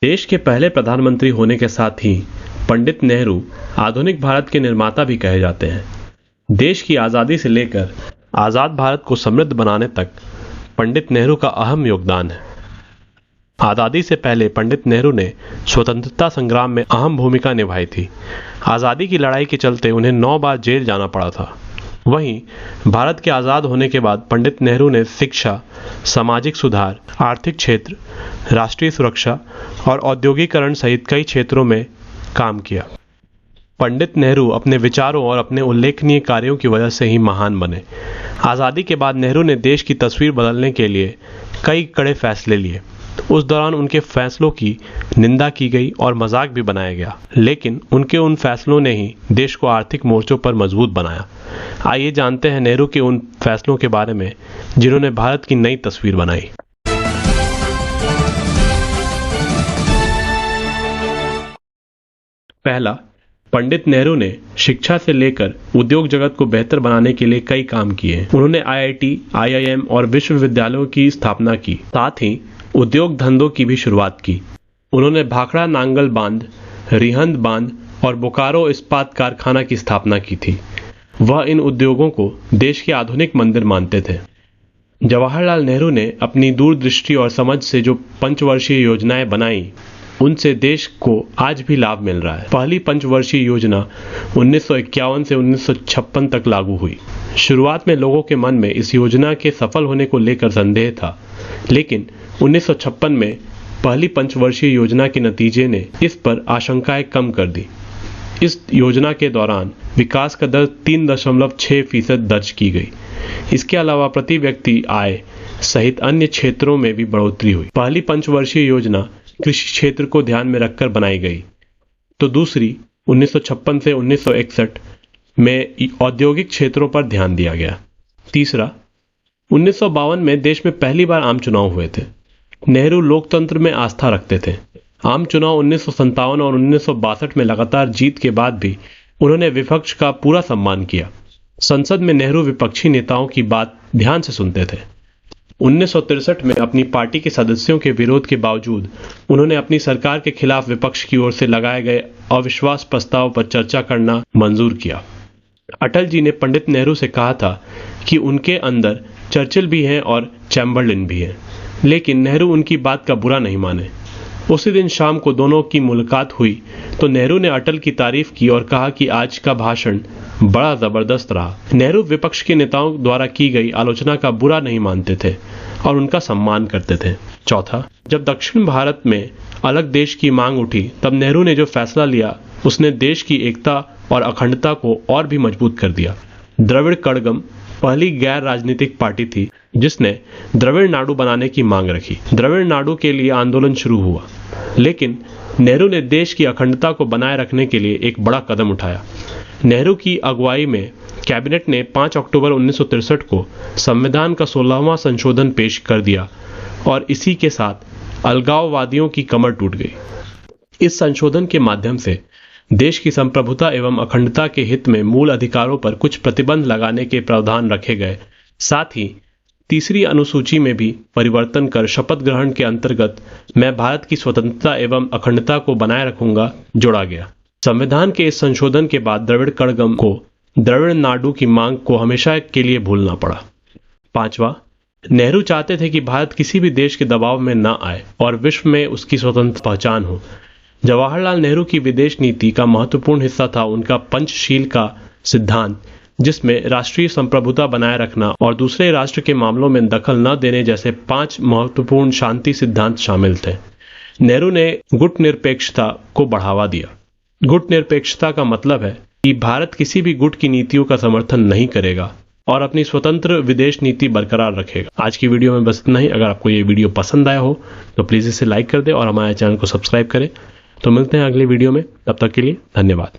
देश के पहले प्रधानमंत्री होने के साथ ही पंडित नेहरू आधुनिक भारत के निर्माता भी कहे जाते हैं। देश की आज़ादी से लेकर आज़ाद भारत को समृद्ध बनाने तक पंडित नेहरू का अहम योगदान है। आज़ादी से पहले पंडित नेहरू ने स्वतंत्रता संग्राम में अहम भूमिका निभाई थी। आज़ादी की लड़ाई के चलते उन्हें 9 बार जेल जाना पड़ा था। वहीं भारत के आज़ाद होने के बाद पंडित नेहरू ने शिक्षा, सामाजिक सुधार, आर्थिक क्षेत्र, राष्ट्रीय सुरक्षा और औद्योगिकरण सहित कई क्षेत्रों में काम किया। पंडित नेहरू अपने विचारों और अपने उल्लेखनीय कार्यों की वजह से ही महान बने। आज़ादी के बाद नेहरू ने देश की तस्वीर बदलने के लिए कई कड़े फैसले लिए। उस दौरान उनके फैसलों की निंदा की गई और मजाक भी बनाया गया, लेकिन उनके उन फैसलों ने ही देश को आर्थिक मोर्चों पर मजबूत बनाया। आइए जानते हैं नेहरू के उन फैसलों के बारे में जिन्होंने भारत की नई तस्वीर बनाई। पहला, पंडित नेहरू ने शिक्षा से लेकर उद्योग जगत को बेहतर बनाने के लिए कई काम किए। उन्होंने IIT, IIM और विश्वविद्यालयों की स्थापना की, साथ ही उद्योग धंधों की भी शुरुआत की। उन्होंने भाखड़ा नांगल बांध, रिहंद बांध और बोकारो इस्पात कारखाना की स्थापना की थी। वह इन उद्योगों को देश के आधुनिक मंदिर मानते थे। जवाहरलाल नेहरू ने अपनी दूरदृष्टि और समझ से जो पंचवर्षीय योजनाएं बनाई, उनसे देश को आज भी लाभ मिल रहा है। पहली पंचवर्षीय योजना 1951 से 1956 तक लागू हुई। शुरुआत में लोगों के मन में इस योजना के सफल होने को लेकर संदेह था, लेकिन 1956 में पहली पंचवर्षीय योजना के नतीजे ने इस पर आशंकाएं कम कर दी। इस योजना के दौरान विकास का दर 3.6% दर्ज की गई। इसके अलावा प्रति व्यक्ति आय सहित अन्य क्षेत्रों में भी बढ़ोतरी हुई। पहली पंचवर्षीय योजना कृषि क्षेत्र को ध्यान में रखकर बनाई गई, तो दूसरी 1956 से 1961 में औद्योगिक क्षेत्रों पर ध्यान दिया गया। तीसरा, 1952 में देश में पहली बार आम चुनाव हुए थे। नेहरू लोकतंत्र में आस्था रखते थे। आम चुनाव 1957 और 1962 में लगातार जीत के बाद भी उन्होंने विपक्ष का पूरा सम्मान किया। संसद में नेहरू विपक्षी नेताओं की बात ध्यान से सुनते थे। 1963 में अपनी पार्टी के सदस्यों के विरोध के बावजूद उन्होंने अपनी सरकार के खिलाफ विपक्ष की ओर से लगाए गए अविश्वास प्रस्ताव पर चर्चा करना मंजूर किया। अटल जी ने पंडित नेहरू से कहा था कि उनके अंदर चर्चिल भी हैं और चैम्बरलिन भी हैं, लेकिन नेहरू उनकी बात का बुरा नहीं माने। उसी दिन शाम को दोनों की मुलाकात हुई तो नेहरू ने अटल की तारीफ की और कहा कि आज का भाषण बड़ा जबरदस्त रहा। नेहरू विपक्ष के नेताओं द्वारा की गई आलोचना का बुरा नहीं मानते थे और उनका सम्मान करते थे। चौथा, जब दक्षिण भारत में अलग देश की मांग उठी, तब नेहरू ने जो फैसला लिया उसने देश की एकता और अखंडता को और भी मजबूत कर दिया। द्रविड़ कड़गम पहली गैर राजनीतिक पार्टी थी जिसने द्रविड़ नाडु बनाने की मांग रखी। द्रविड़ नाडु के लिए आंदोलन शुरू हुआ, लेकिन नेहरू ने देश की अखंडता को बनाए रखने के लिए एक बड़ा कदम उठाया। नेहरू की अगुवाई में कैबिनेट ने 5 अक्टूबर 1963 को संविधान का 16वां संशोधन पेश कर दिया और इसी के साथ अलगाववादियों की कमर टूट गई। इस संशोधन के माध्यम से देश की संप्रभुता एवं अखंडता के हित में मूल अधिकारों पर कुछ प्रतिबंध लगाने के प्रावधान रखे गए। साथ ही तीसरी अनुसूची में भी परिवर्तन कर शपथ ग्रहण के अंतर्गत मैं भारत की स्वतंत्रता एवं अखंडता को बनाए रखूंगा जोड़ा गया। संविधान के इस संशोधन के बाद द्रविड़ कड़गम को द्रविड़ नाडु की मांग को हमेशा के लिए भूलना पड़ा। पांचवा, नेहरू चाहते थे कि भारत किसी भी देश के दबाव में न आए और विश्व में उसकी स्वतंत्र पहचान हो। जवाहरलाल नेहरू की विदेश नीति का महत्वपूर्ण हिस्सा था उनका पंचशील का सिद्धांत, जिसमें राष्ट्रीय संप्रभुता बनाए रखना और दूसरे राष्ट्र के मामलों में दखल न देने जैसे 5 महत्वपूर्ण शांति सिद्धांत शामिल थे। नेहरू ने गुट निरपेक्षता को बढ़ावा दिया। गुट निरपेक्षता का मतलब है कि भारत किसी भी गुट की नीतियों का समर्थन नहीं करेगा और अपनी स्वतंत्र विदेश नीति बरकरार रखेगा। आज की वीडियो में बस इतना ही। अगर आपको ये वीडियो पसंद आया हो तो प्लीज इसे लाइक कर दे और हमारे चैनल को सब्सक्राइब करें। तो मिलते हैं अगली वीडियो में, तब तक के लिए धन्यवाद।